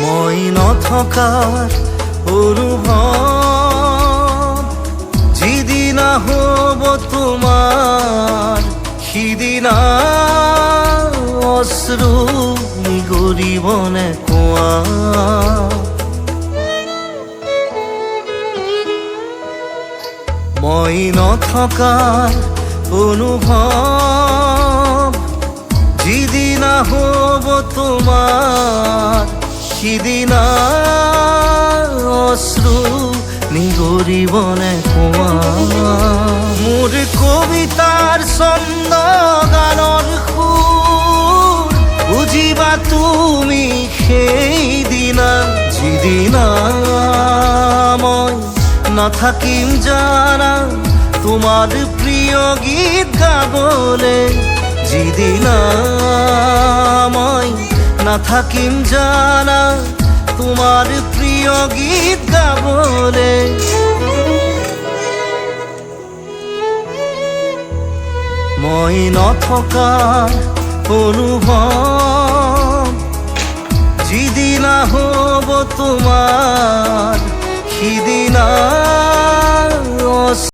মই নথকাৰ অনুভৱ যিদিনা হ'ব তোমাৰ সিদিনা অশ্ৰু নিগৰিবনে কোৱা। মই নথকাৰ অনুভৱ যিদিনা হ'ব তোমাৰ সিদিনা অশ্ৰু নিগৰিবনে কোৱা। মোৰ কবিতাৰ ছন্দ গানৰ সুৰ বুজিবা তুমি সেইদিনা যিদিনা মই নাথাকিম জানা তোমাৰ প্ৰিয় গীত গাবলে। যিদিনা মই নাথাকিম জানা তোমাৰ প্ৰিয় গীত গাবলে। মই নথকাৰ অনুভৱ যিদিনা হ'ব তোমাৰ সিদিনা